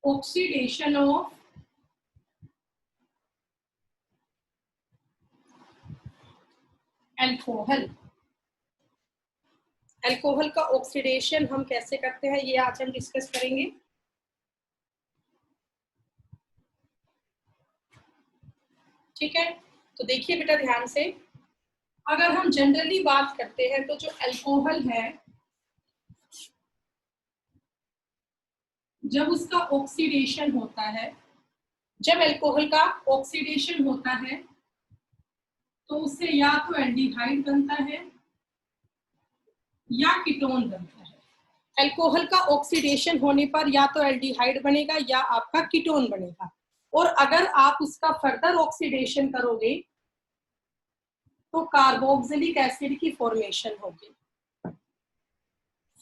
Oxidation of alcohol. Alcohol का oxidation हम कैसे करते हैं ये आज हम डिस्कस करेंगे। ठीक है, तो देखिए बेटा ध्यान से, अगर हम जनरली बात करते हैं तो जो अल्कोहल है जब उसका ऑक्सीडेशन होता है, जब अल्कोहल का ऑक्सीडेशन होता है तो उससे या तो एल्डिहाइड बनता है या कीटोन बनता है। अल्कोहल का ऑक्सीडेशन होने पर या तो एल्डिहाइड बनेगा या आपका कीटोन बनेगा, और अगर आप उसका फर्दर ऑक्सीडेशन करोगे तो कार्बोक्सिलिक एसिड की फॉर्मेशन होगी।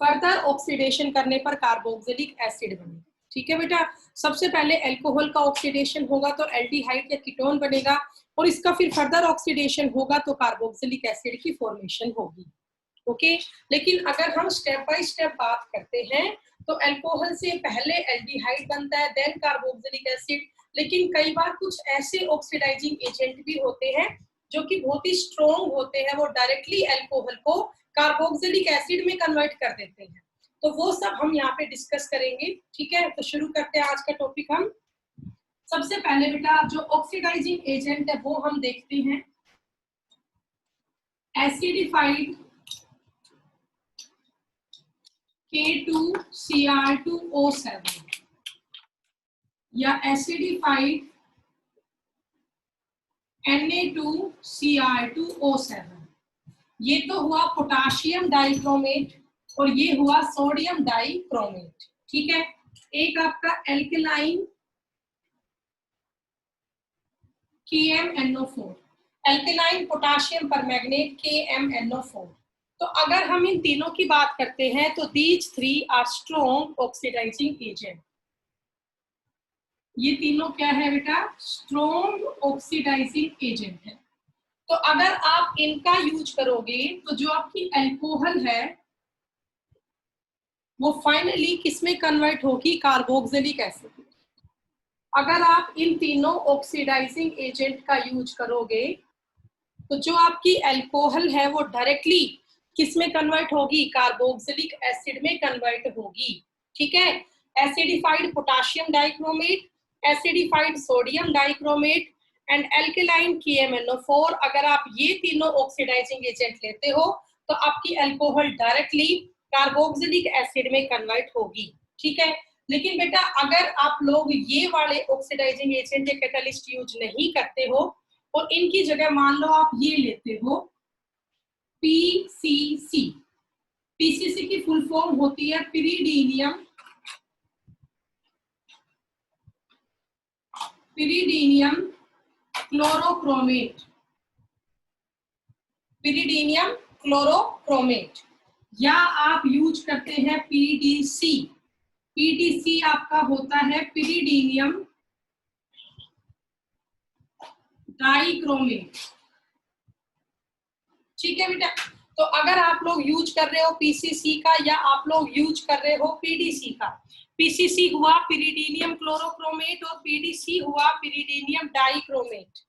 फर्दर ऑक्सीडेशन करने पर कार्बोक्सिलिक एसिड बनेगा। ठीक है बेटा, सबसे पहले अल्कोहल का ऑक्सीडेशन होगा तो एल्डिहाइड या कीटोन बनेगा, और इसका फिर फर्दर ऑक्सीडेशन होगा तो कार्बोक्सिलिक एसिड की फॉर्मेशन होगी। ओके, लेकिन अगर हम स्टेप बाय स्टेप बात करते हैं तो अल्कोहल से पहले एल्डिहाइड बनता है, देन कार्बोक्सिलिक एसिड। लेकिन कई बार कुछ ऐसे ऑक्सीडाइजिंग एजेंट भी होते हैं जो कि बहुत ही स्ट्रॉन्ग होते हैं, वो डायरेक्टली अल्कोहल को कार्बोक्सिलिक एसिड में कन्वर्ट कर देते हैं। तो वो सब हम यहाँ पे डिस्कस करेंगे। ठीक है, तो शुरू करते हैं आज का टॉपिक हम। सबसे पहले बेटा जो ऑक्सीडाइजिंग एजेंट है वो हम देखते हैं एसिडिफाइड K2Cr2O7 या एसिडिफाइड Na2Cr2O7। ये तो हुआ पोटाशियम डाइक्रोमेट और ये हुआ सोडियम डाइक्रोमेट। ठीक है, एक आपका alkaline KMNO4, alkaline potassium permanganate KMNO4। तो अगर हम इन तीनों की बात करते हैं तो these three are strong oxidising agent. ये तीनों क्या है बेटा? स्ट्रॉन्ग ऑक्सीडाइजिंग एजेंट है। तो अगर आप इनका यूज करोगे तो जो आपकी अल्कोहल है वो फाइनली किसमें कन्वर्ट होगी? Carboxylic acid. अगर आप इन तीनों ऑक्सीडाइजिंग एजेंट का यूज करोगे तो जो आपकी अल्कोहल है वो डायरेक्टली किसमें कन्वर्ट होगी? कार्बोक्सिलिक एसिड में कन्वर्ट होगी। ठीक है, acidified potassium dichromate, acidified sodium dichromate and alkaline KMNO4। अगर आप ये तीनों ऑक्सीडाइजिंग एजेंट लेते हो तो आपकी अल्कोहल डायरेक्टली कार्बोक्सिलिक एसिड में कन्वर्ट होगी। ठीक है, लेकिन बेटा अगर आप लोग ये वाले ऑक्सीडाइजिंग एजेंट या कैटलिस्ट यूज नहीं करते हो और इनकी जगह मान लो आप ये लेते हो PCC। PCC की फुल फॉर्म होती है पिरीडीनियम क्लोरोक्रोमेट। पिरीडीनियम क्लोरोक्रोमेट, या आप यूज करते हैं PDC। PDC आपका होता है पिरीडीनियम डाइक्रोमेट। ठीक है बेटा, तो अगर आप लोग यूज कर रहे हो PCC का या आप लोग यूज कर रहे हो PDC का, PCC हुआ पिरीडीनियम क्लोरोक्रोमेट और PDC हुआ पिरीडीनियम डाइक्रोमेट,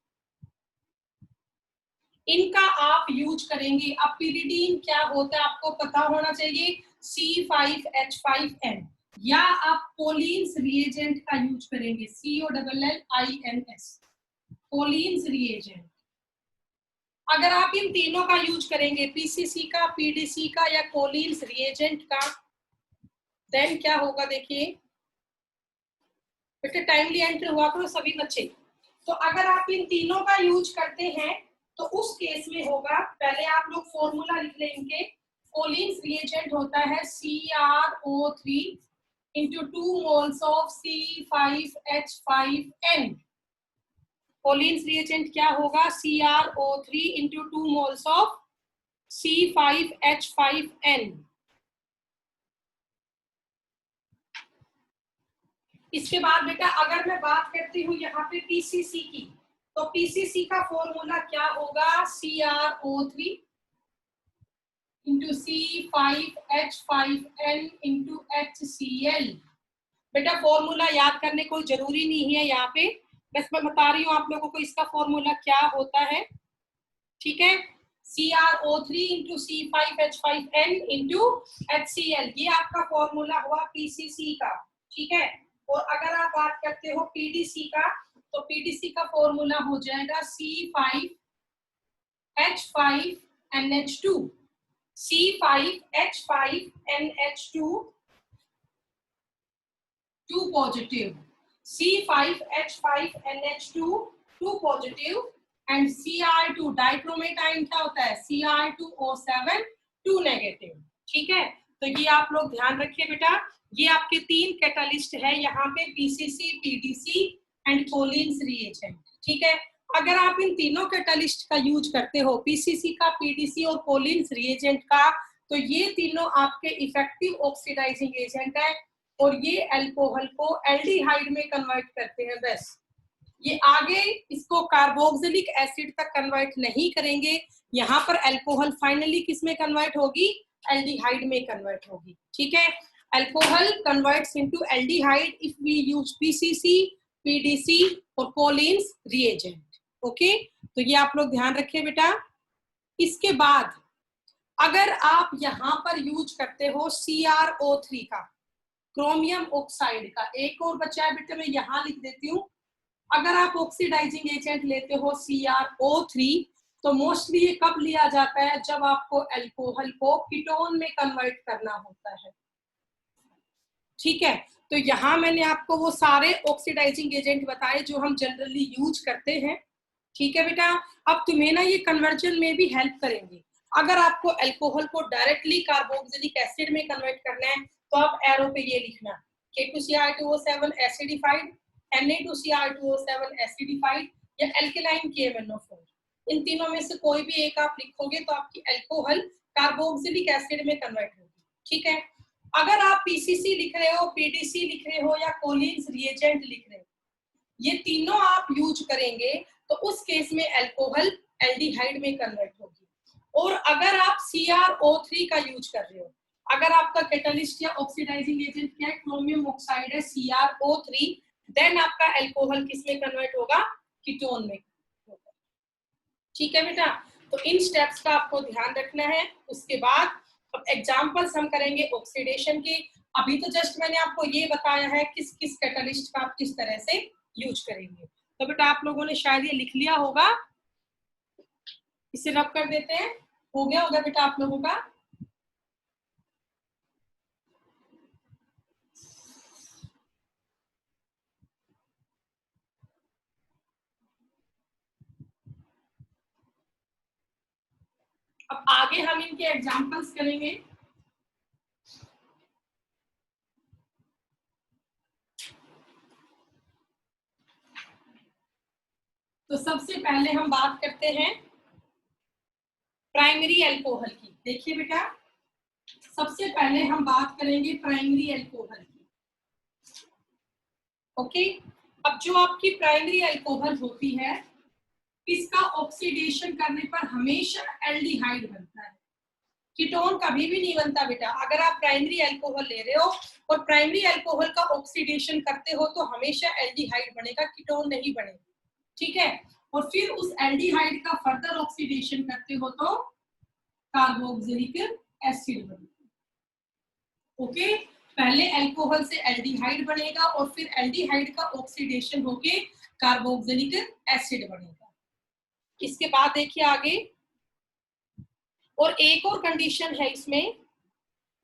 इनका आप यूज करेंगे। अब पिरीडीन क्या होता है आपको पता होना चाहिए, C5H5N, या आप कोलिन्स रिएजेंट का यूज करेंगे, COLLINS, कोलिन्स रिएजेंट। अगर आप इन तीनों का यूज करेंगे, PCC का, PDC का या कोलिन्स रिएजेंट का, देन क्या होगा? देखिए बेटा टाइमली एंटर हुआ करो सभी बच्चे। तो अगर आप इन तीनों का यूज करते हैं तो उस केस में होगा, पहले आप लोग फॉर्मूला लिख लेंगे। कोलिन्स रिएजेंट होता है CrO3 into 2 moles of C5H5N। Collins reagent क्या होगा? CrO3 into 2 moles of C5H5N। इसके बाद बेटा अगर मैं बात करती हूँ यहाँ पे PCC की, तो PCC का फॉर्मूला क्या होगा? CrO3 into C5H5N into HCl। बेटा फॉर्मूला याद करने कोई जरूरी नहीं है, यहाँ पे बस मैं बता रही हूँ आप लोगों को इसका फॉर्मूला क्या होता है, ठीक है। CrO3 into C5H5N into HCl, ये आपका फॉर्मूला हुआ PCC का, ठीक है। और अगर आप बात करते हो PDC का, तो PDC का फॉर्मूला हो जाएगा C5H5NH2, C5H5NH2 2 positive, C5H5NH2 2 positive and Cr2 डाइक्रोमेटाइन क्या होता है, Cr2O7 2 नेगेटिव, ठीक है। तो ये आप लोग ध्यान रखिए बेटा, ये आपके 3 कैटालिस्ट है यहाँ पे, PCC, PDC and Collins reagent, ठीक है। अगर आप इन तीनों कैटालिस्ट का यूज करते हो, PCC का, PDC और कोलिन्स रिएजेंट का, तो ये तीनों आपके इफेक्टिव ऑक्सीडाइजिंग एजेंट है और ये अल्कोहल को एल्डिहाइड में कन्वर्ट करते हैं। बस ये आगे इसको कार्बोक्सिलिक एसिड तक कन्वर्ट नहीं करेंगे, यहाँ पर अल्कोहल फाइनली किस में कन्वर्ट होगी, एल्डिहाइड में कन्वर्ट होगी, ठीक है। Alcohol converts into aldehyde if we use PCC, PDC और कोलिन्स रिएजेंट, ओके। तो ये आप लोग ध्यान रखिए बेटा। इसके बाद अगर आप यहाँ पर यूज करते हो CrO3 का, क्रोमियम ऑक्साइड का, एक और बचा है बेटा, मैं यहाँ लिख देती हूँ। अगर आप ऑक्सीडाइजिंग एजेंट लेते हो CrO3, तो मोस्टली ये कब लिया जाता है, जब आपको अल्कोहल को कीटोन में कन्वर्ट करना होता है, ठीक है। तो यहाँ मैंने आपको वो सारे ऑक्सीडाइजिंग एजेंट बताए जो हम जनरली यूज करते हैं, ठीक है बेटा। अब तुम्हें ना ये कन्वर्जन में भी हेल्प करेंगे। अगर आपको अल्कोहल को डायरेक्टली कार्बोक्सिलिक एसिड में कन्वर्ट करना है, तो आप एरो पे ये लिखना K2Cr2O7 एसिडिफाइड, Na2Cr2O7 एसिडिफाइड या अल्कलाइन KMnO4, इन तीनों में से कोई भी एक आप लिखोगे तो आपकी अल्कोहल कार्बोक्सिलिक एसिड में कन्वर्ट होगी, ठीक है। अगर आप PCC लिख रहे हो, PDC लिख रहे हो या कोलिन्स रिएजेंट लिख रहे हो, ये तीनों आप यूज करेंगे तो उस केस में अल्कोहल एल्डिहाइड में कन्वर्ट होगी। और अगर आप CrO3 का यूज कर रहे हो, अगर आपका कैटालिस्ट या ऑक्सीडाइजिंग एजेंट क्या है, क्रोमियम ऑक्साइड है CrO3, देन आपका अल्कोहल किस में कन्वर्ट होगा, कीटोन में होगा, ठीक है बेटा। तो इन स्टेप्स का आपको ध्यान रखना है। उसके बाद अब एग्जांपल्स हम करेंगे ऑक्सीडेशन के। अभी तो जस्ट मैंने आपको ये बताया है किस किस कैटालिस्ट का आप किस तरह से यूज करेंगे। तो बेटा आप लोगों ने शायद ये लिख लिया होगा, इसे रब कर देते हैं। हो गया होगा बेटा आप लोगों का। अब आगे हम इनके एग्जांपल्स करेंगे। तो सबसे पहले हम बात करते हैं प्राइमरी अल्कोहल की। देखिए बेटा, सबसे पहले हम बात करेंगे प्राइमरी अल्कोहल की, ओके। अब जो आपकी प्राइमरी अल्कोहल होती है, इसका ऑक्सीडेशन करने पर हमेशा एल्डिहाइड बनता है, कीटोन कभी भी नहीं बनता बेटा। अगर आप प्राइमरी अल्कोहल ले रहे हो और प्राइमरी अल्कोहल का ऑक्सीडेशन करते हो तो हमेशा एल्डिहाइड बनेगा, कीटोन नहीं बनेगा, ठीक है। और फिर उस एल्डिहाइड का फर्दर ऑक्सीडेशन करते हो तो कार्बोक्सिलिक एसिड बनेगा, ओके। पहले अल्कोहल से एल्डिहाइड बनेगा और फिर एल्डिहाइड का ऑक्सीडेशन होके कार्बोक्सिलिक एसिड बनेगा। इसके बाद देखिए आगे, और एक और कंडीशन है इसमें।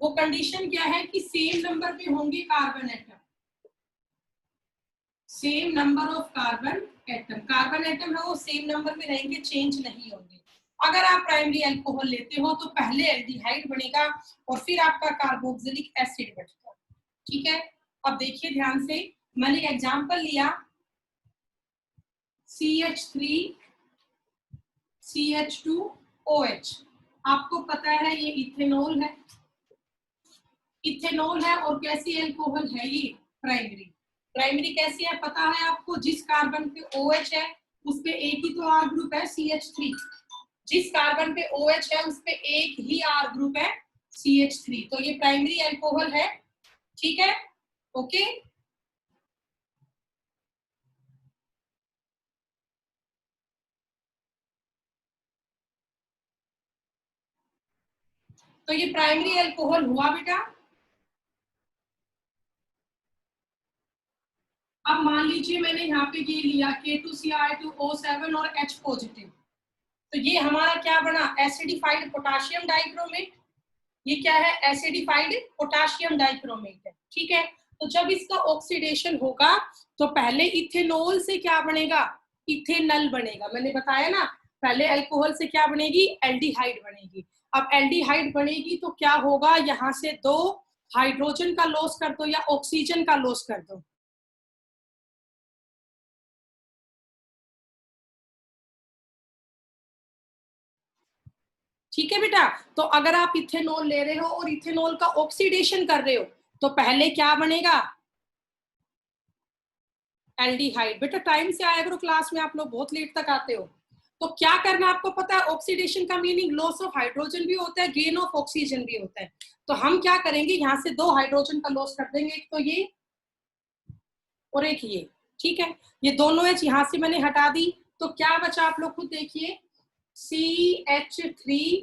वो कंडीशन क्या है कि सेम नंबर पे होंगे carbon atom, same number of carbon atom, carbon atom है वो सेम नंबर में रहेंगे, चेंज नहीं होंगे। अगर आप प्राइमरी अल्कोहल लेते हो तो पहले एल्डिहाइड बनेगा और फिर आपका कार्बोक्सिलिक एसिड बनेगा, ठीक है। अब देखिए ध्यान से, मैंने एग्जांपल लिया CH3 CH2OH, आपको पता है ये इथेनॉल है, इथेनॉल है। और कैसी अल्कोहल है ये, प्राइमरी। प्राइमरी कैसी है पता है आपको, जिस कार्बन पे OH है उस पे एक ही तो R ग्रुप है CH3, जिस कार्बन पे OH है उस पे एक ही R ग्रुप है CH3, तो ये प्राइमरी अल्कोहल है, ठीक है, ओके। तो ये प्राइमरी अल्कोहल हुआ बेटा। अब मान लीजिए मैंने यहाँ पे ये लिया K2Cl2O7 और H पॉजिटिव, तो ये हमारा क्या बना, एसिडिफाइड पोटाशियम डाइक्रोमेट। ये क्या है, एसिडिफाइड पोटाशियम डाइक्रोमेट है, ठीक है। तो जब इसका ऑक्सीडेशन होगा तो पहले इथेनॉल से क्या बनेगा, इथेनल बनेगा। मैंने बताया ना, पहले अल्कोहल से क्या बनेगी, एल्डिहाइड बनेगी। अब एल्डिहाइड बनेगी तो क्या होगा, यहाँ से 2 हाइड्रोजन का लॉस कर दो या ऑक्सीजन का लॉस कर दो। ठीक है बेटा। तो अगर आप इथेनॉल ले रहे हो और इथेनॉल का ऑक्सीडेशन कर रहे हो तो पहले क्या बनेगा, एल्डिहाइड। बेटा टाइम से आया करो क्लास में, आप लोग बहुत लेट तक आते हो। तो क्या करना आपको पता है, ऑक्सीडेशन का मीनिंग लॉस ऑफ हाइड्रोजन भी होता है, गेन ऑफ ऑक्सीजन भी होता है। तो हम क्या करेंगे, यहाँ से 2 हाइड्रोजन का लॉस कर देंगे, एक तो ये और एक ये, ठीक है। ये दोनों एच यहाँ से मैंने हटा दी, तो क्या बचा आप लोग खुद देखिए, CH3CH।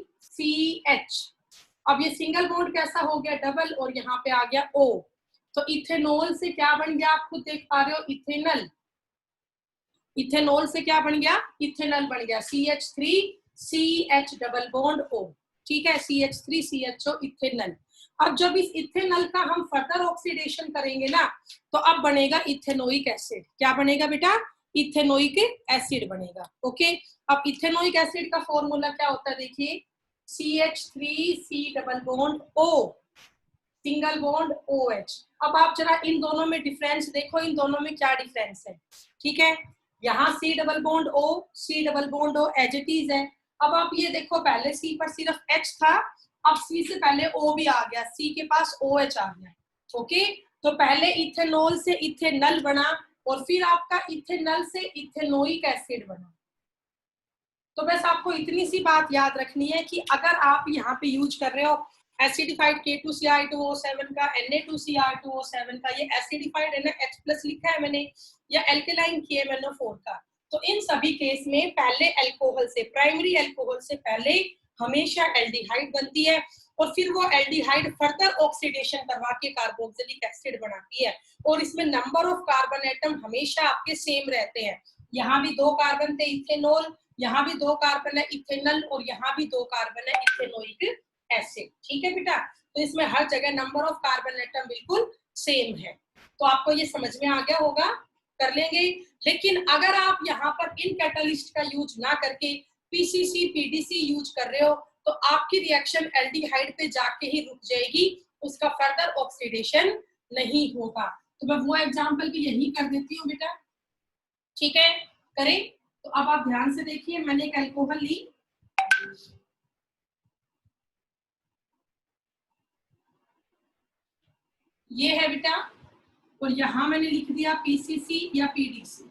अब ये सिंगल बॉन्ड कैसा हो गया, डबल, और यहाँ पे आ गया O। तो इथेनॉल से क्या बन गया, आप खुद देख पा रहे हो, इथेनल। इथेनॉल से क्या बन गया, इथेनल बन गया, CH3CH डबल बॉन्ड O, ठीक है, CH3CHO इथेनल। अब जब इस इथेनल का हम फर्दर ऑक्सीडेशन करेंगे ना, तो अब बनेगा इथेनोइक एसिड। क्या बनेगा बेटा, इथेनोइक एसिड बनेगा। ओके, अब इथेनोइक एसिड का फॉर्मूला क्या होता है, देखिए, CH3C double bond O, single bond OH। अब आप जरा इन दोनों में डिफरेंस देखो, इन दोनों में क्या डिफरेंस है, ठीक है। यहाँ C double bond O, C double bond O as it is है। अब आप ये देखो, पहले C पर सिर्फ H था, अब C से पहले O भी आ गया, C के पास OH आ गया। ओके, तो पहले इथेनॉल से इथेनल बना और फिर आपका इथेनल से इथेनोइक एसिड बना। तो बस आपको इतनी सी बात याद रखनी है कि अगर आप यहाँ पे यूज कर रहे हो एसिडिफाइड K2Cl2O7 का, Na2Cl2O7 का, ये एसिडिफाइड है ना, H+ लिखा है मैंने, या एल्केलाइन KMnO4 का, तो इन सभी केस में पहले अल्कोहल से, प्राइमरी अल्कोहल से पहले हमेशा एल्डिहाइड बनती है, और फिर वो एल्डिहाइड फर्दर ऑक्सीडेशन करवा के कार्बोक्सिलिक एसिड बनाती है। और इसमें नंबर ऑफ कार्बन एटम हमेशा आपके सेम रहते हैं। यहाँ भी 2 कार्बन थे इथेनॉल, यहाँ भी 2 कार्बन है इथेनल, और यहाँ भी 2 कार्बन है इथेनोइक एसिड, ठीक है बेटा। तो इसमें हर जगह नंबर ऑफ कार्बन एटम बिल्कुल सेम है। तो आपको ये समझ में आ गया होगा, कर लेंगे। लेकिन अगर आप यहाँ पर इन कैटलिस्ट का यूज ना करके PCC PDC यूज कर रहे हो, तो आपकी रिएक्शन एल्डिहाइड पे जाके ही रुक जाएगी, उसका फर्दर ऑक्सीडेशन नहीं होगा। तो मैं वो एग्जांपल भी यही कर देती हूँ बेटा, ठीक है, करें। तो अब आप ध्यान से देखिए, मैंने एक अल्कोहल ली, ये है बेटा, और यहां मैंने लिख दिया PCC या PDC।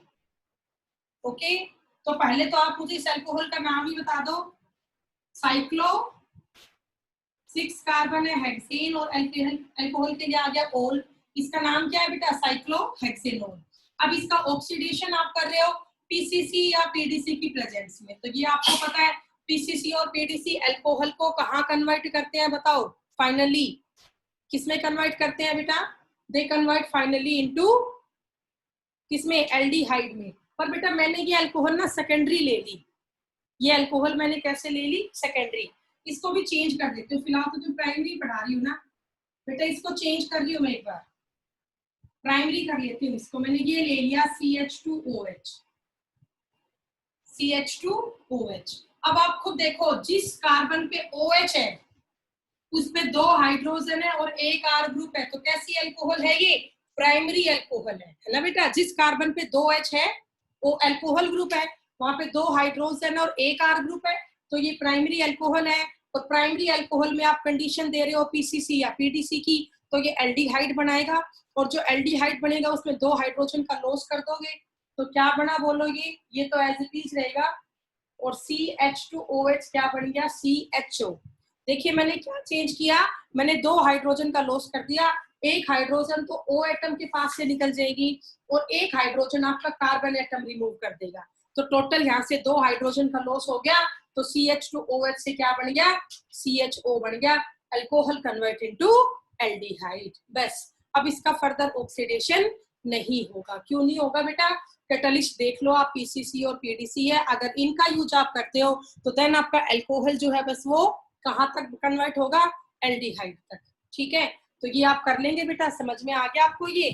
ओके, तो पहले तो आप मुझे इस अल्कोहल का नाम ही बता दो। साइक्लो, 6 कार्बन है हेक्सेन, और अल्कोहल के लिए आ गया ओल। इसका नाम क्या है बेटा, साइक्लोहेक्सेनोल। अब इसका ऑक्सीडेशन आप कर रहे हो PCC या PDC की प्रेजेंस में। तो ये आपको पता है, PCC और PDC अल्कोहल को कहाँ कन्वर्ट करते हैं, बताओ, फाइनली किसमें कन्वर्ट करते हैं बेटा, दे कन्वर्ट फाइनली इनटू किसमें, एल्डिहाइड में। पर बेटा मैंने ये अल्कोहल ना सेकेंडरी ले ली, ये अल्कोहल मैंने कैसे ले ली, सेकेंडरी। इसको भी चेंज कर देती हूँ, फिलहाल तो तुम प्राइमरी पढ़ा रही हूँ ना बेटा, इसको चेंज कर रही हूँ मैं, एक बार प्राइमरी कर लेती हूँ इसको। मैंने ये ले लिया CH2OH, CH2OH। अब आप खुद देखो, जिस कार्बन पे OH है उस पे 2 हाइड्रोजन है और 1 R ग्रुप है, तो कैसी अल्कोहल है ये, प्राइमरी अल्कोहल है ना बेटा। जिस कार्बन पे 2H है वो अल्कोहल ग्रुप है, वहां पे 2 हाइड्रोजन और 1 R ग्रुप है, तो ये प्राइमरी अल्कोहल है। और प्राइमरी अल्कोहल में आप कंडीशन दे रहे हो PCC या PDC की, तो ये एल्डिहाइड बनाएगा, और जो एल्डिहाइड बनेगा उसमें 2 हाइड्रोजन का लॉस कर दोगे, तो क्या बना बोलोगे, ये तो एज इट इज रहेगा, और CH2OH क्या बन गया, CHO। देखिए मैंने क्या चेंज किया, मैंने 2 हाइड्रोजन का लॉस कर दिया, 1 हाइड्रोजन तो O एटम के पास से निकल जाएगी, और 1 हाइड्रोजन आपका कार्बन एटम रिमूव कर देगा, तो टोटल यहाँ से 2 हाइड्रोजन का लॉस हो गया, तो CH2OH से क्या बन गया, CHO बन गया। अल्कोहल कन्वर्ट इनटू एल्डिहाइड, बस। अब इसका फर्दर ऑक्सीडेशन नहीं होगा। क्यों नहीं होगा बेटा? कैटलिस्ट देख लो आप, पीसीसी और पीडीसी है, अगर इनका यूज आप करते हो तो देन आपका अल्कोहल जो है बस वो कहाँ तक कन्वर्ट होगा? एल्डिहाइड तक। ठीक है, तो ये आप कर लेंगे बेटा, समझ में आ गया आपको ये?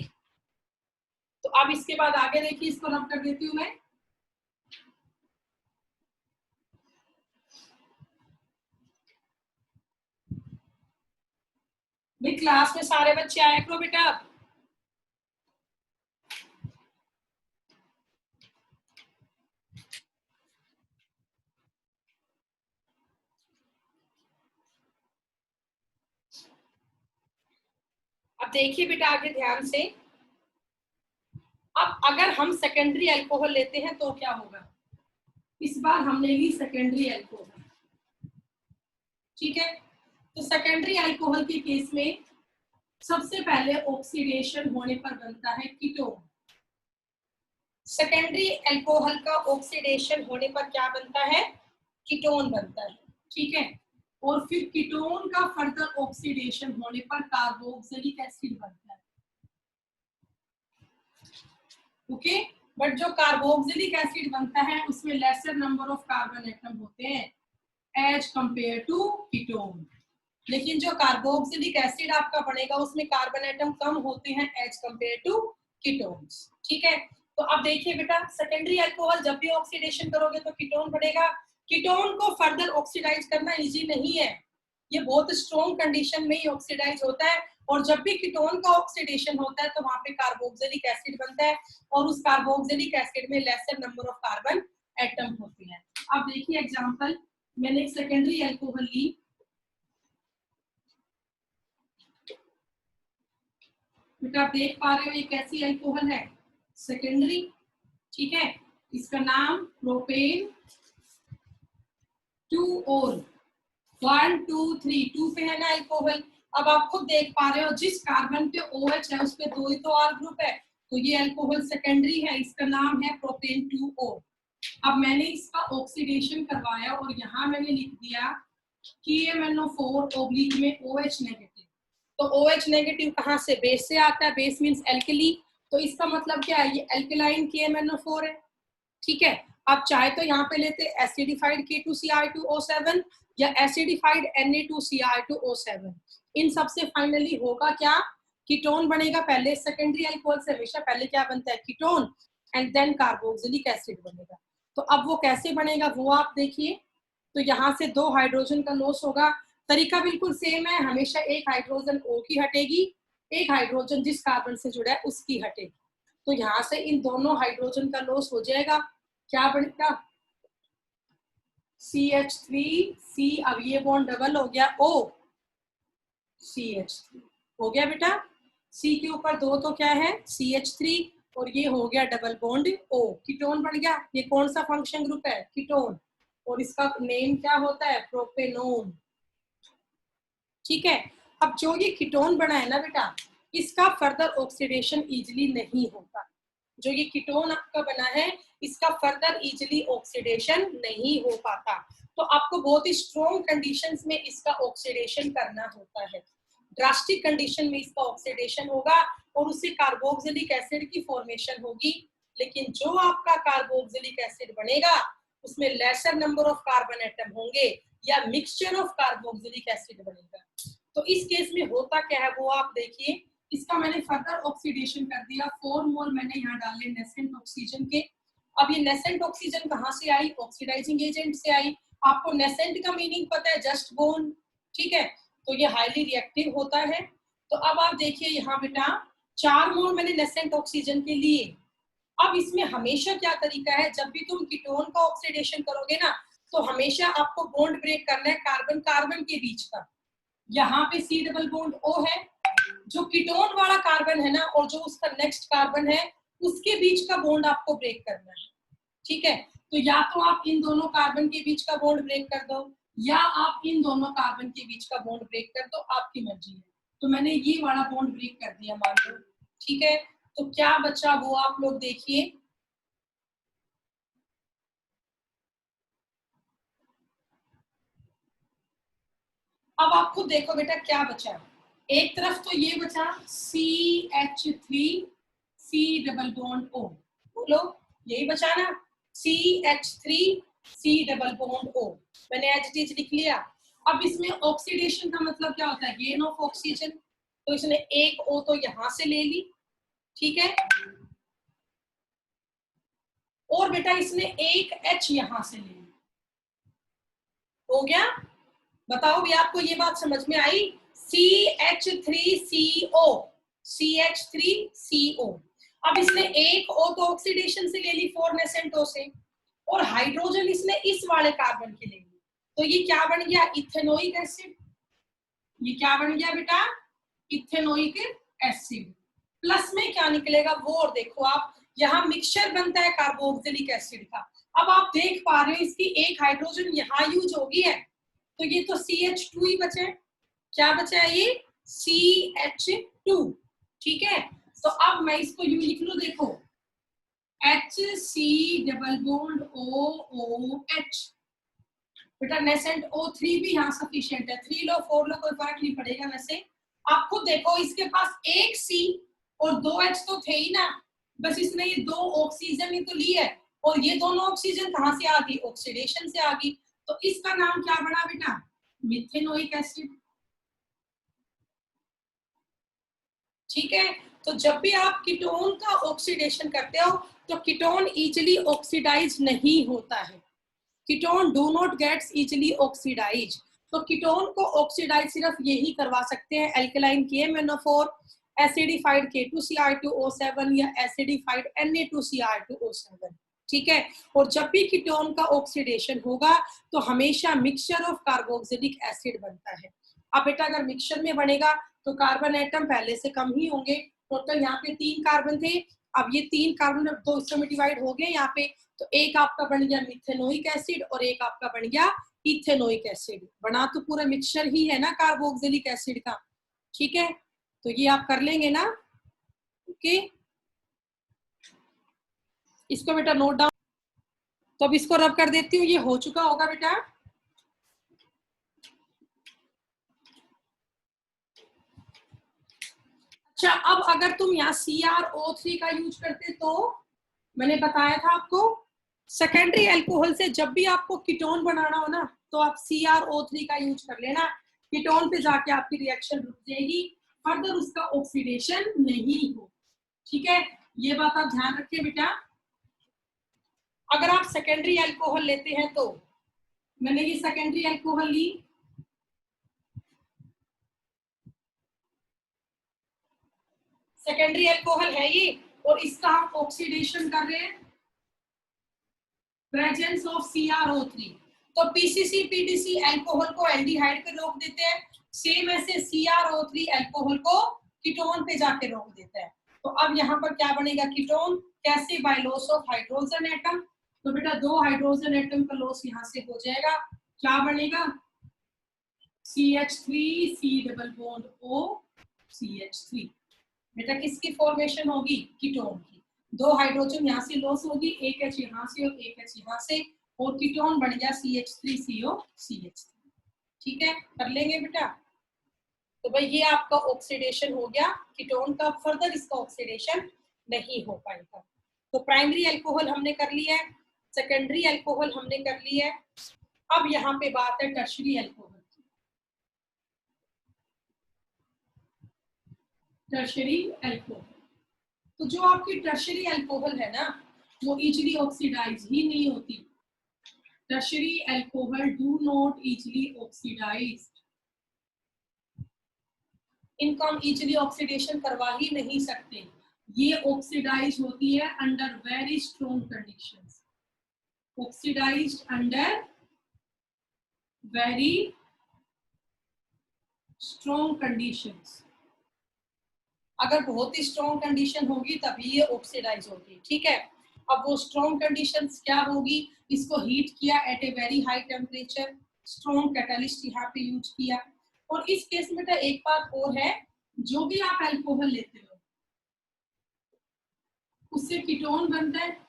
तो अब इसके बाद आगे देखिए, इसको रब कर देती हूँ मैं। भाई क्लास में सारे बच्चे आया करो बेटा। अब देखिए बेटा आगे ध्यान से, अब अगर हम सेकेंडरी अल्कोहल लेते हैं तो क्या होगा? इस बार हमने ली सेकेंडरी अल्कोहल, ठीक है। तो सेकेंडरी अल्कोहल के केस में सबसे पहले ऑक्सीडेशन होने पर बनता है कीटोन। सेकेंडरी अल्कोहल का ऑक्सीडेशन होने पर क्या बनता है? कीटोन बनता है, ठीक है। और फिर कीटोन का फर्दर ऑक्सीडेशन होने पर कार्बोक्सिलिक एसिड बनता है, ओके। बट जो कार्बोक्सिलिक एसिड बनता है उसमें laser number of carbon atom होते हैं एज कंपेयर टू कीटोन। लेकिन जो कार्बोक्सिलिक एसिड आपका बनेगा उसमें कार्बन एटम कम होते हैं एज कंपेयर टू कीटोन्स, ठीक है। तो अब देखिए बेटा, सेकेंडरी अल्कोहल जब भी ऑक्सीडेशन करोगे तो कीटोन बनेगा। कीटोन को फर्दर ऑक्सीडाइज करना इजी नहीं है, ये बहुत स्ट्रॉन्ग कंडीशन में ही ऑक्सीडाइज होता है। और जब भी कीटोन का ऑक्सीडेशन होता है तो वहां पे कार्बोक्सिलिक एसिड बनता है, और उस कार्बोक्सिलिक एसिड में laser number of carbon atom होते हैं। अब देखिए एग्जांपल, मैंने एक सेकेंडरी अल्कोहल ली, बेटा आप देख पा रहे हो ये कैसी अल्कोहल है? सेकेंडरी, ठीक है। इसका नाम प्रोपेन 2-ओल, 1 2 3 2 पे है ना अल्कोहल। अब आप खुद देख पा रहे हो जिस कार्बन पे OH है उस पे 2 ही तो R ग्रुप है, तो ये अल्कोहल सेकेंडरी है, इसका नाम है प्रोपेन 2-O। अब मैंने इसका ऑक्सीडेशन करवाया और यहाँ मैंने लिख दिया KMnO4 ओब्लिक में OH नेगेटिव। तो OH नेगेटिव कहाँ से? बेस से आता है, बेस मींस एल्कली, तो इसका मतलब क्या है? ये एल्कलाइन KMnO4 है, ठीक है। आप चाहे तो यहाँ पे लेते एसिडिफाइड K2Cr2O7 या एसिडिफाइड Na2Cr2O7। इन सबसे फाइनली होगा क्या? कीटोन बनेगा। पहले सेकेंडरी अल्कोहल से हमेशा पहले क्या बनता है? Ketone, and then carboxylic acid बनेगा। तो अब वो कैसे बनेगा वो आप देखिए। तो यहाँ से 2 हाइड्रोजन का लॉस होगा, तरीका बिल्कुल सेम है, हमेशा एक हाइड्रोजन O की हटेगी, एक हाइड्रोजन जिस कार्बन से जुड़ा है उसकी हटेगी। तो यहाँ से इन दोनों हाइड्रोजन का लॉस हो जाएगा, क्या बनेगा? CH3C, अब ये बॉन्ड डबल हो गया O, CH3 हो गया बेटा। C के ऊपर 2 तो क्या है? CH3, और ये हो गया डबल बॉन्ड O, कीटोन बन गया। ये कौन सा फंक्शन ग्रुप है? कीटोन, और इसका नेम क्या होता है? प्रोपेनोन, ठीक है। अब जो ये कीटोन बना है ना बेटा, इसका फर्दर ऑक्सीडेशन इजिली नहीं होता। जो ये कीटोन आपका बना है इसका फर्दर इजिली ऑक्सीडेशन नहीं हो पाता, तो आपको बहुत ही स्ट्रॉन्ग कंडीशंस में इसका ऑक्सीडेशन करना होता है। ड्रास्टिक कंडीशन में इसका ऑक्सीडेशन होगा और उससे कार्बोक्सिलिक एसिड की फॉर्मेशन होगी। लेकिन जो आपका कार्बोक्सिलिक एसिड बनेगा उसमें laser number of carbon atom होंगे या मिक्सचर ऑफ कार्बोक्सिलिक एसिड बनेगा। तो इस केस में होता क्या है वो आप देखिए। इसका मैंने फर्दर ऑक्सीडेशन कर दिया, 4 मोल मैंने यहाँ डाले नेसेंट ऑक्सीजन के। अब ये नेसेंट ऑक्सीजन कहाँ से आई? ऑक्सीडाइजिंग एजेंट से आई। आपको नेसेंट का मीनिंग पता है? जस्ट बोर्न, ठीक है। तो ये हाईली रिएक्टिव होता है। तो अब आप देखिए यहाँ बेटा 4 मोल मैंने नेसेंट ऑक्सीजन के लिए। अब इसमें हमेशा क्या तरीका है, जब भी तुम कीटोन का ऑक्सीडेशन करोगे ना तो हमेशा आपको बॉन्ड ब्रेक करना है कार्बन कार्बन के बीच का। यहाँ पे C डबल बॉन्ड O है, जो कीटोन वाला कार्बन है ना और जो उसका नेक्स्ट कार्बन है उसके बीच का बॉन्ड आपको ब्रेक करना है, ठीक है। तो या तो आप इन दोनों कार्बन के बीच का बॉन्ड ब्रेक कर दो या आप इन दोनों कार्बन के बीच का बॉन्ड ब्रेक कर दो, आपकी मर्जी है। तो मैंने ये वाला बॉन्ड ब्रेक कर दिया मान लो, ठीक है। तो क्या बचा वो आप लोग देखिए। अब आप खुद देखो बेटा क्या बचा, एक तरफ तो ये बचा CH3 C double bond O, बोलो यही बचा ना, CH3 C double bond O, मैंने एज इट इज लिख लिया। अब इसमें ऑक्सीडेशन का मतलब क्या होता है, गेन ऑफ ऑक्सीजन, तो इसने एक O तो यहां से ले ली, ठीक है, और बेटा इसने एक H यहां से ले ली, हो गया। बताओ भी आपको ये बात समझ में आई, CH3CO, CH3CO। अब इसने एक O तो ऑक्सीडेशन से ले ली 4 नेसेंट O से, और हाइड्रोजन इसने इस वाले कार्बन की ले ली, तो ये क्या बन गया, इथेनोइक एसिड। ये क्या बन गया बेटा, इथेनोइक एसिड। प्लस में क्या निकलेगा वो और देखो आप, यहाँ मिक्सचर बनता है कार्बोक्सिलिक एसिड का। अब आप देख पा रहे हो इसकी एक हाइड्रोजन यहाँ यूज होगी है, तो ये तो CH2 ही बचा है, क्या बचा है ये CH2, ठीक है। तो अब मैं इसको यूं लिख लूं, देखो HC डबल बॉन्ड OOH, बेटा नेसेंट O3 भी यहाँ सफिशिएंट है, 3 लो 4 लो कोई फर्क नहीं पड़ेगा। वैसे आप खुद देखो इसके पास एक C और 2 H तो थे ही ना, बस इसने ये 2 ऑक्सीजन ही तो ली है, और ये दोनों ऑक्सीजन कहाँ से आ गई, ऑक्सीडेशन से आ गई, तो इसका नाम क्या बना बेटा, मिथेनोइक एसिड, ठीक है। तो जब भी आप कीटोन का ऑक्सीडेशन करते हो तो कीटोन इजीली ऑक्सीडाइज नहीं होता है, ketone do not gets easily oxidise. तो कीटोन को ऑक्सीडाइज सिर्फ यही करवा सकते हैं एल्कलाइन KMnO4, एसिडिफाइड K2Cr2O7 या एसिडिफाइड Na2Cr2O7, ठीक है। और जब भी कीटोन का ऑक्सीडेशन होगा तो हमेशा मिक्सचर ऑफ कार्बोक्सिलिक एसिड बनता है। अब बेटा अगर मिक्सचर में बनेगा तो कार्बन एटम पहले से कम ही होंगे, टोटल यहाँ पे 3 कार्बन थे, अब ये 3 कार्बन 2 हिस्सों में डिवाइड हो गए यहाँ पे, तो एक आपका बन गया मिथेनोइक एसिड और एक आपका बन गया इथेनोइक एसिड, बना तो पूरा मिक्सचर ही है ना कार्बोक्सिलिक एसिड का, ठीक है। तो ये आप कर लेंगे ना, ओके, इसको बेटा नोट डाउन। तो अब इसको रब कर देती हूँ, ये हो चुका होगा बेटा। अच्छा, अब अगर तुम यहाँ CrO3 का यूज करते तो मैंने बताया था आपको, सेकेंडरी अल्कोहल से जब भी आपको कीटोन बनाना हो ना तो आप CrO3 का यूज कर लेना, कीटोन पे जाके आपकी रिएक्शन रुक जाएगी, फर्दर उसका ऑक्सीडेशन नहीं हो, ठीक है। ये बात आप ध्यान रखिए बेटा। अगर आप सेकेंडरी अल्कोहल लेते हैं तो, मैंने ये सेकेंडरी अल्कोहल ली, सेकेंडरी अल्कोहल है ये, और इसका हम ऑक्सीडेशन कर रहे हैं, प्रेजेंस ऑफ CrO3, तो PCC PDC अल्कोहल को एल्डिहाइड पे रोक देते हैं, सेम ऐसे CrO3 अल्कोहल को कीटोन पे जाके रोक देता है। तो अब यहाँ पर क्या बनेगा कीटोन, कैसे, by loss of hydrogen atom, तो बेटा 2 हाइड्रोजन एटम का लॉस यहाँ से हो जाएगा, क्या बनेगा CH3 C double bond O CH3, बेटा किसकी फॉर्मेशन होगी, कीटोन की, 2 हाइड्रोजन यहाँ से लॉस होगी, एक H यहाँ से और एक H यहाँ से, और कीटोन बन गया CH3CO CH3, ठीक है, कर लेंगे बेटा। तो भाई ये आपका ऑक्सीडेशन हो गया कीटोन का, फर्दर इसका ऑक्सीडेशन नहीं हो पाएगा। तो प्राइमरी अल्कोहल हमने कर लिया है, सेकेंडरी अल्कोहल हमने कर लिया है, अब यहाँ पे बात है टर्शरी अल्कोहल की। टर्शरी अल्कोहल, तो जो आपकी टर्शरी अल्कोहल है ना वो इजीली ऑक्सीडाइज ही नहीं होती, tertiary alcohol do not easily oxidise, इनको हम इजीली ऑक्सीडेशन करवा ही नहीं सकते, ये ऑक्सीडाइज होती है under very strong conditions, oxidised under very strong conditions, अगर बहुत ही स्ट्रॉन्ग कंडीशन होगी तभी ये ऑक्सीडाइज होगी, ठीक है। अब वो स्ट्रॉन्ग कंडीशंस क्या होगी, इसको हीट किया at a very high temperature, strong catalyst यहाँ पे यूज किया, और इस केस में तो एक बात और है, जो भी आप अल्कोहल लेते हो उससे कीटोन बनता है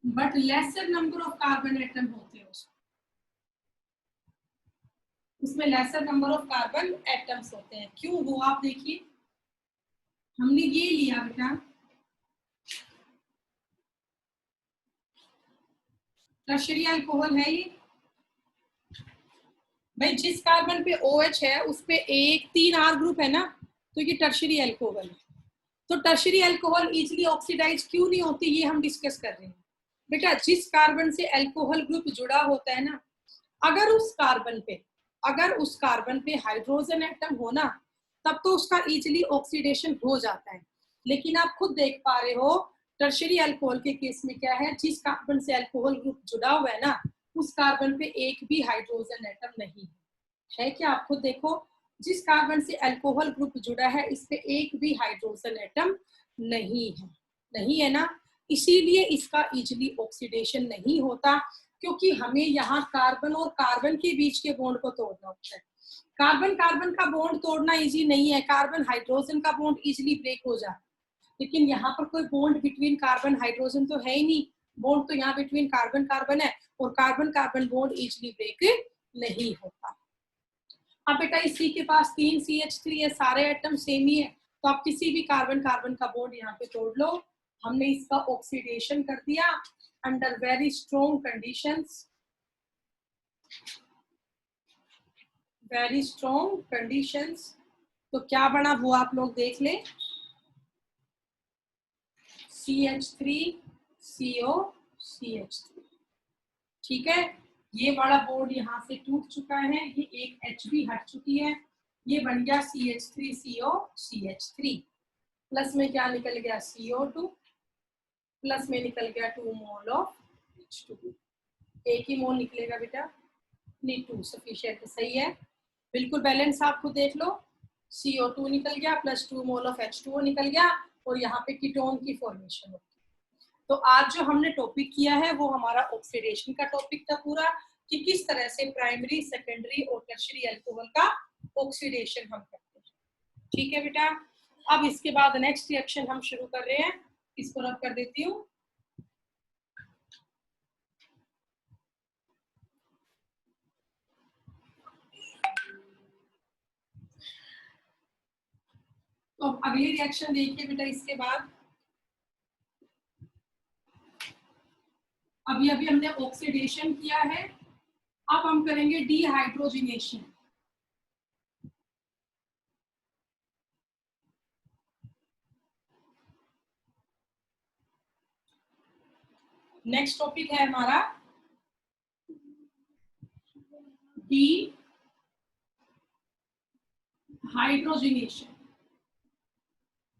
but laser number of carbon atom होते हैं उसमें, उसमें laser number of carbon atoms होते हैं। क्यों वो आप देखिए, हमने ये लिया बेटा टर्शियरी अल्कोहल है ये भाई, जिस कार्बन पे OH है उस पे 1 3 R ग्रुप है ना, तो ये टर्शियरी अल्कोहल है। तो टर्शियरी अल्कोहल इजीली ऑक्सीडाइज क्यों नहीं होती, ये हम डिस्कस कर रहे हैं बेटा। जिस कार्बन से अल्कोहल ग्रुप जुड़ा होता है ना, अगर उस कार्बन पे हाइड्रोजन एटम हो ना, तब तो उसका इजीली ऑक्सीडेशन हो जाता है। लेकिन आप खुद देख पा रहे हो टर्शियरी अल्कोहल के केस में क्या है, जिस कार्बन से अल्कोहल ग्रुप जुड़ा हुआ है ना, उस कार्बन पे एक भी हाइड्रोजन एटम नहीं है क्या? आप खुद देखो, जिस कार्बन से अल्कोहल ग्रुप जुड़ा है इस पे एक भी हाइड्रोजन एटम नहीं है ना, इसीलिए इसका इजीली ऑक्सीडेशन नहीं होता, क्योंकि हमें यहाँ कार्बन और कार्बन के बीच के बॉन्ड को तोड़ना होता है। कार्बन कार्बन का बॉन्ड तोड़ना इजी नहीं है, कार्बन हाइड्रोजन का बॉन्ड इजीली ब्रेक हो जाता है, लेकिन यहाँ पर कोई बॉन्ड बिटवीन कार्बन हाइड्रोजन तो है ही नहीं। बॉन्ड तो यहाँ बिटवीन कार्बन कार्बन है, और carbon carbon bond easily break नहीं होता। अब बेटा इसी के पास 3 CH3 है, सारे एटम सेम ही है, तो आप किसी भी कार्बन कार्बन का बॉन्ड यहाँ पे तोड़ लो। हमने इसका ऑक्सीडेशन कर दिया अंडर वेरी स्ट्रॉन्ग कंडीशंस, तो क्या बना वो आप लोग देख ले, CH3CO CH3। ठीक है, ये वाला बॉन्ड यहाँ से टूट चुका है, ये एक H भी हट चुकी है, ये बन गया CH3CO CH3। प्लस में क्या निकल गया CO2, प्लस में निकल गया 2 मोल ऑफ H2। एक ही मोल निकलेगा बेटा, नहीं 2 सफिशिएंट, सही है, बिल्कुल बैलेंस। आपको देख लो, CO2 निकल गया प्लस 2 मोल ऑफ H2O निकल गया, और यहाँ पे कीटोन की फॉर्मेशन होगी। तो आज जो हमने टॉपिक किया है वो हमारा ऑक्सीडेशन का टॉपिक था पूरा, कि किस तरह से प्राइमरी, सेकेंडरी और टर्शियरी अल्कोहल का ऑक्सीडेशन हम करते हैं। ठीक है बेटा, अब इसके बाद नेक्स्ट रिएक्शन हम शुरू कर रहे हैं, इसको रब कर देती हूँ। तो अगली रिएक्शन देखिए बेटा, इसके बाद अभी हमने ऑक्सीडेशन किया है, अब हम करेंगे डिहाइड्रोजिनेशन। नेक्स्ट टॉपिक है हमारा dehydrogenation.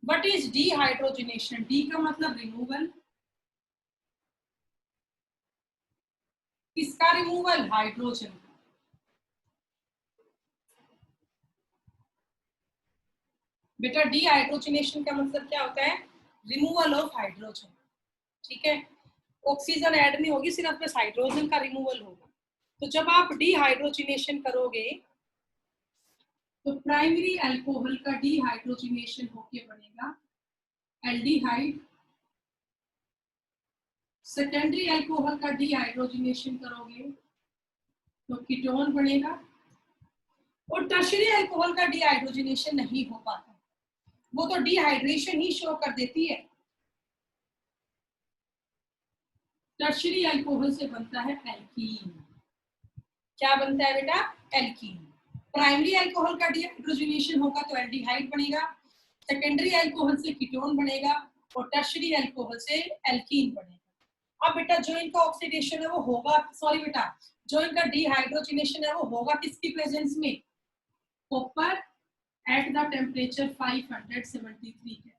What is dehydrogenation? D का मतलब रिमूवल, किसका रिमूवल? हाइड्रोजन का। बेटा डिहाइड्रोजिनेशन का मतलब क्या होता है? Removal of hydrogen. ठीक है, ऑक्सीजन ऐड नहीं होगी, सिर्फ बस हाइड्रोजन का रिमूवल होगा। तो जब आप डिहाइड्रोजिनेशन करोगे तो प्राइमरी अल्कोहल का डिहाइड्रोजिनेशन होके बनेगा एल्डिहाइड, सेकेंडरी अल्कोहल का डिहाइड्रोजिनेशन करोगे तो कीटोन बनेगा, और टर्शियरी अल्कोहल का डिहाइड्रोजिनेशन नहीं हो पाता, वो तो डिहाइड्रेशन ही शो कर देती है। टर्शियरी अल्कोहल से बनता है एल्कीन। क्या बनता है बेटा? एल्कीन। प्राइमरी अल्कोहल का डिहाइड्रोजिनेशन होगा तो एल्डिहाइड बनेगा, सेकेंडरी अल्कोहल से कीटोन बनेगा, और टर्शियरी अल्कोहल से एल्कीन बनेगा। अब बेटा जो इनका ऑक्सीडेशन है वो होगा, सॉरी बेटा, जो इनका डिहाइड्रोजिनेशन है वो होगा किसकी प्रेजेंस में? Copper at the temperature 573 kelvin.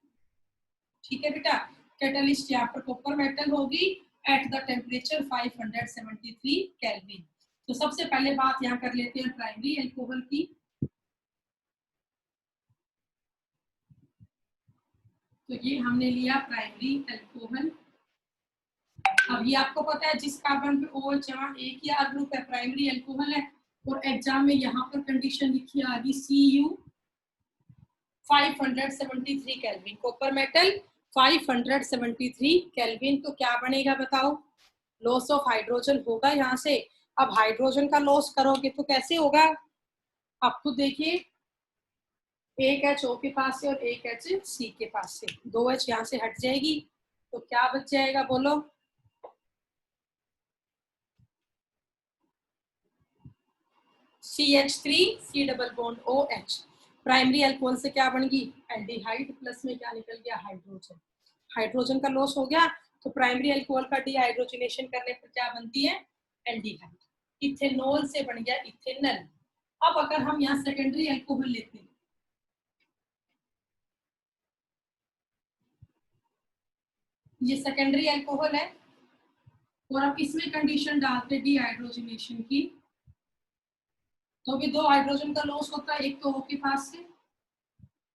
ठीक है बेटा, कैटलिस्ट यहाँ पर कॉपर मेटल होगी एट द टेम्परेचर 573 केल्विन। तो सबसे पहले बात यहाँ कर लेते हैं प्राइमरी अल्कोहल की। तो ये हमने लिया प्राइमरी अल्कोहल। अब ये आपको पता है जिस कार्बन पे OH जहाँ एक ही R ग्रुप है, प्राइमरी अल्कोहल है, और एग्जाम में यहाँ पर कंडीशन लिखी आ गई Cu 573 kelvin, copper metal 573 kelvin. तो क्या बनेगा बताओ? लॉस ऑफ हाइड्रोजन होगा यहाँ से। अब हाइड्रोजन का लॉस करोगे तो कैसे होगा? आप खुद देखिए, एक H O के पास से और एक H C के पास से, 2 H यहाँ से हट जाएगी तो क्या बच जाएगा बोलो? CH3 C double bond OH। Primary alcohol से क्या बन गई? एल्डिहाइड, प्लस में क्या निकल गया? हाइड्रोजन। हाइड्रोजन का लॉस हो गया तो प्राइमरी अल्कोहल का डिहाइड्रोजनेशन करने पर क्या बनती है? एल्डिहाइड। इथेनॉल से बन गया इथेनल। अब अगर हम यहाँ सेकेंडरी अल्कोहल लेते हैं, ये सेकेंडरी अल्कोहल है और अब इसमें कंडीशन डालते डिहाइड्रोजनेशन की, तो भी 2 हाइड्रोजन का लॉस होता है, एक तो O के पास से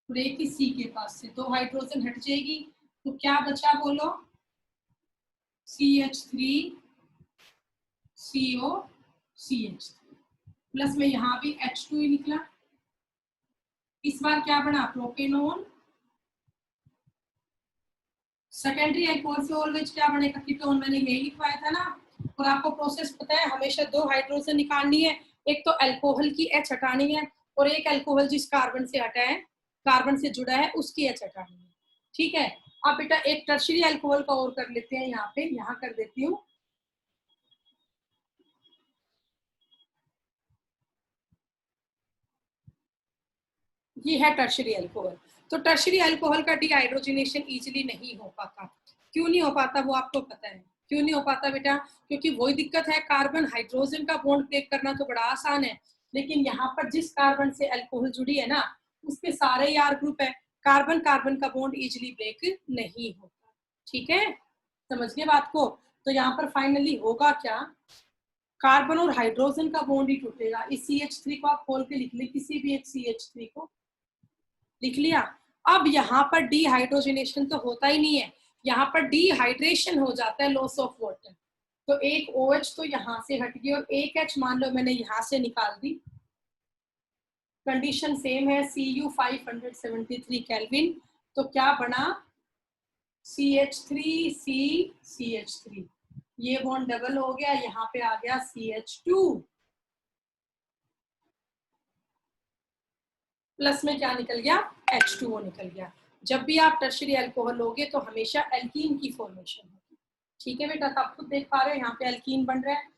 और एक ही C के पास से, 2 हाइड्रोजन हट जाएगी तो क्या बचा बोलो? CH3 CO CH3, प्लस में यहाँ भी H2 ही निकला। इस बार क्या बना? प्रोपेनॉन। सेकेंडरी अल्कोहल से ऑलवेज क्या बनेगा? कीटोन। मैंने यही लिखवाया था ना। और आपको प्रोसेस पता है, हमेशा 2 हाइड्रोजन निकालनी है, एक तो अल्कोहल की H हटानी है और एक अल्कोहल जिस कार्बन से हटा है, कार्बन से जुड़ा है, उसकी H हटानी है। ठीक है। अब बेटा एक टर्शियरी अल्कोहल का और कर लेते हैं, यहाँ पे यहाँ कर देती हूँ। ये है टर्शियरी अल्कोहल। तो टर्शियरी अल्कोहल का डिहाइड्रोजनेशन इजीली नहीं हो पाता। क्यों नहीं हो पाता वो आपको पता है? क्यों नहीं हो पाता बेटा? क्योंकि वही दिक्कत है, कार्बन हाइड्रोजन का बॉन्ड ब्रेक करना तो बड़ा आसान है, लेकिन यहाँ पर जिस कार्बन से अल्कोहल जुड़ी है ना, उसके सारे यार ग्रुप है, कार्बन कार्बन का बॉन्ड इजिली ब्रेक नहीं होता। ठीक है, समझ गए बात को? तो यहाँ पर फाइनली होगा क्या? कार्बन और हाइड्रोजन का बॉन्ड ही टूटेगा। इस CH3 को आप खोल के लिख ले, किसी भी एक CH3 को लिख लिया। अब यहाँ पर डिहाइड्रोजनेशन तो होता ही नहीं है, यहाँ पर डिहाइड्रेशन हो जाता है, लॉस ऑफ वाटर। तो एक OH तो यहाँ से हट गई और एक H मान लो मैंने यहाँ से निकाल दी। कंडीशन सेम है, Cu 573 केल्विन। तो क्या बना? CH3C CH3, ये बॉन्ड डबल हो गया, यहाँ पे आ गया CH2, प्लस में क्या निकल गया? H2O निकल गया। जब भी आप टर्शियरी अल्कोहल लोगे तो हमेशा एल्कीन की फॉर्मेशन होगी। ठीक है बेटा, तो आप खुद देख पा रहे हो यहाँ पे एल्कीन बन रहा है,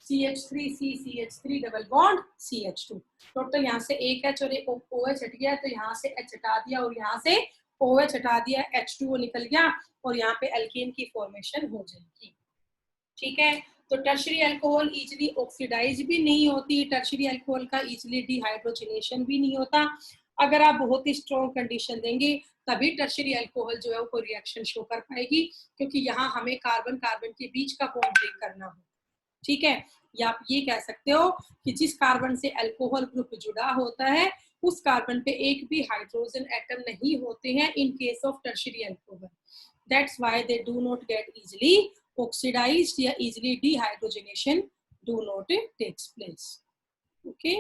CH3C CH3 double bond CH2। Total यहाँ से एक H और एक OH हट गया, तो यहाँ से H हटा दिया और यहाँ से OH हटा दिया, H2O निकल गया और यहाँ पे एल्कीन की फॉर्मेशन हो जाएगी। ठीक है, तो टर्शियरी अल्कोहल इजिली ऑक्सीडाइज भी नहीं होती, टर्शियरी अल्कोहल का इजिली डिहाइड्रोजनेशन भी नहीं होता। अगर आप बहुत ही स्ट्रॉन्ग कंडीशन देंगे तभी टर्शियरी अल्कोहल जो है वो रिएक्शन शो कर पाएगी, क्योंकि यहाँ हमें कार्बन कार्बन के बीच का बॉन्ड ब्रेक करना हो। ठीक है, या आप ये कह सकते हो कि जिस कार्बन से अल्कोहल ग्रुप जुड़ा होता है उस कार्बन पे एक भी हाइड्रोजन एटम नहीं होते हैं in case of tertiary alcohol. That's why they do not get easily oxidized या easily dehydrogenation do not takes place. Okay.